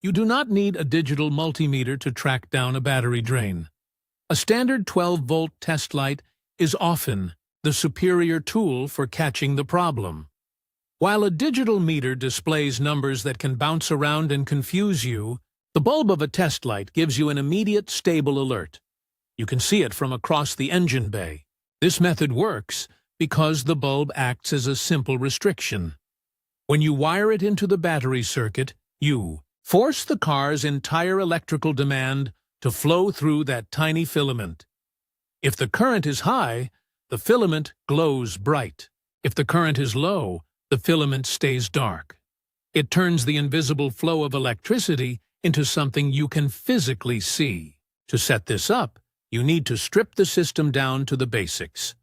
You do not need a digital multimeter to track down a battery drain. A standard 12-volt test light is often the superior tool for catching the problem. While a digital meter displays numbers that can bounce around and confuse you, the bulb of a test light gives you an immediate, stable alert. You can see it from across the engine bay. This method works because the bulb acts as a simple restriction. When you wire it into the battery circuit, you force the car's entire electrical demand to flow through that tiny filament. If the current is high, the filament glows bright. If the current is low, the filament stays dark. It turns the invisible flow of electricity into something you can physically see. To set this up, you need to strip the system down to the basics.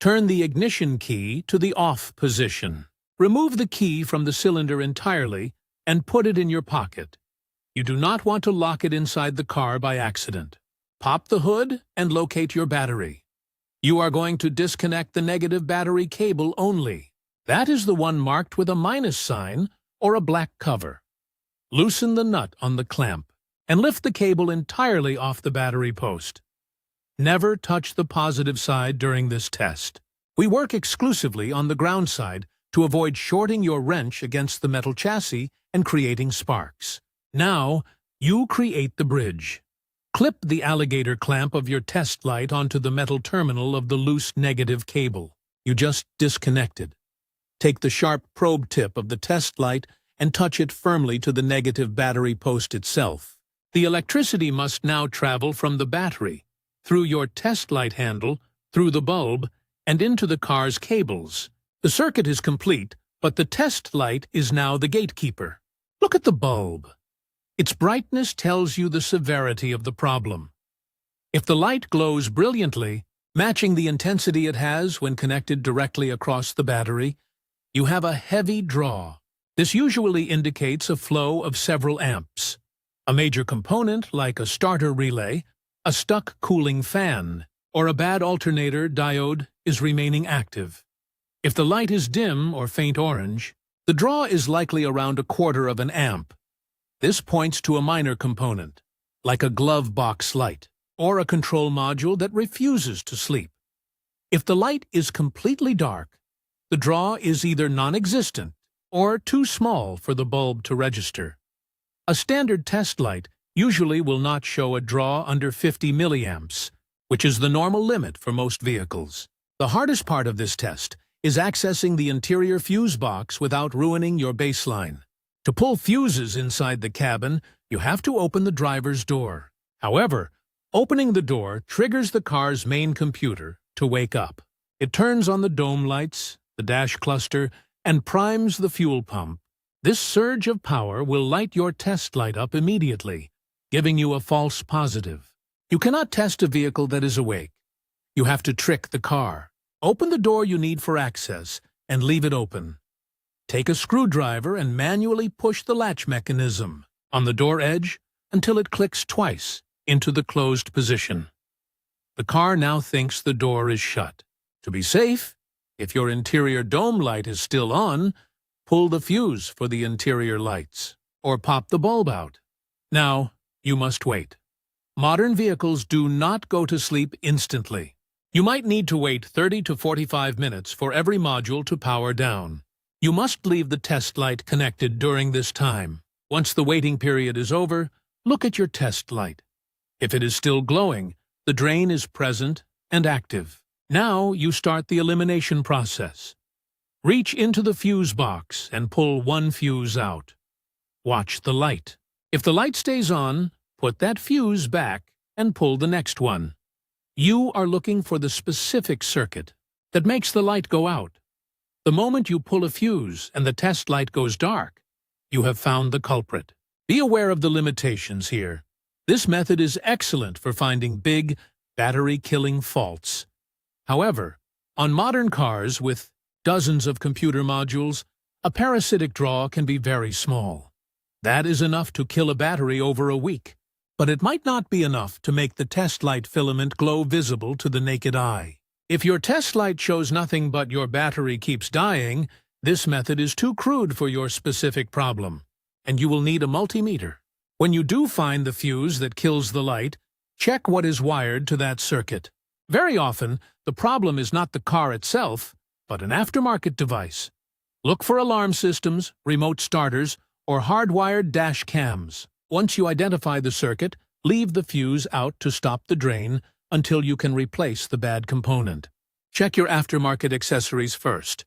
Turn the ignition key to the off position. Remove the key from the cylinder entirely and put it in your pocket. You do not want to lock it inside the car by accident. Pop the hood and locate your battery. You are going to disconnect the negative battery cable only. That is the one marked with a minus sign or a black cover. Loosen the nut on the clamp and lift the cable entirely off the battery post. Never touch the positive side during this test. We work exclusively on the ground side to avoid shorting your wrench against the metal chassis and creating sparks. Now, you create the bridge. Clip the alligator clamp of your test light onto the metal terminal of the loose negative cable you just disconnected. Take the sharp probe tip of the test light and touch it firmly to the negative battery post itself. The electricity must now travel from the battery, through your test light handle, through the bulb, and into the car's cables. The circuit is complete, but the test light is now the gatekeeper. Look at the bulb. Its brightness tells you the severity of the problem. If the light glows brilliantly, matching the intensity it has when connected directly across the battery, you have a heavy draw. This usually indicates a flow of several amps. A major component, like a starter relay, a stuck cooling fan, or a bad alternator diode, is remaining active. If the light is dim or faint orange, the draw is likely around 1/4 of an amp. This points to a minor component, like a glove box light, or a control module that refuses to sleep. If the light is completely dark, the draw is either non-existent or too small for the bulb to register. A standard test light usually will not show a draw under 50 milliamps, which is the normal limit for most vehicles. The hardest part of this test is accessing the interior fuse box without ruining your baseline. To pull fuses inside the cabin, you have to open the driver's door. However, opening the door triggers the car's main computer to wake up. It turns on the dome lights, the dash cluster, and primes the fuel pump. This surge of power will light your test light up immediately, giving you a false positive. You cannot test a vehicle that is awake. You have to trick the car. Open the door you need for access and leave it open. Take a screwdriver and manually push the latch mechanism on the door edge until it clicks twice into the closed position. The car now thinks the door is shut. To be safe, if your interior dome light is still on, pull the fuse for the interior lights, or pop the bulb out. Now, you must wait. Modern vehicles do not go to sleep instantly. You might need to wait 30 to 45 minutes for every module to power down. You must leave the test light connected during this time. Once the waiting period is over, look at your test light. If it is still glowing, the drain is present and active. Now you start the elimination process. Reach into the fuse box and pull one fuse out. Watch the light. If the light stays on, put that fuse back and pull the next one. You are looking for the specific circuit that makes the light go out. The moment you pull a fuse and the test light goes dark, you have found the culprit. Be aware of the limitations here. This method is excellent for finding big, battery-killing faults. However, on modern cars with dozens of computer modules, a parasitic draw can be very small. That is enough to kill a battery over a week, but it might not be enough to make the test light filament glow visible to the naked eye. If your test light shows nothing but your battery keeps dying, this method is too crude for your specific problem, and you will need a multimeter. When you do find the fuse that kills the light, check what is wired to that circuit. Very often, the problem is not the car itself, but an aftermarket device. Look for alarm systems, remote starters, or hardwired dash cams. Once you identify the circuit, leave the fuse out to stop the drain until you can replace the bad component. Check your aftermarket accessories first.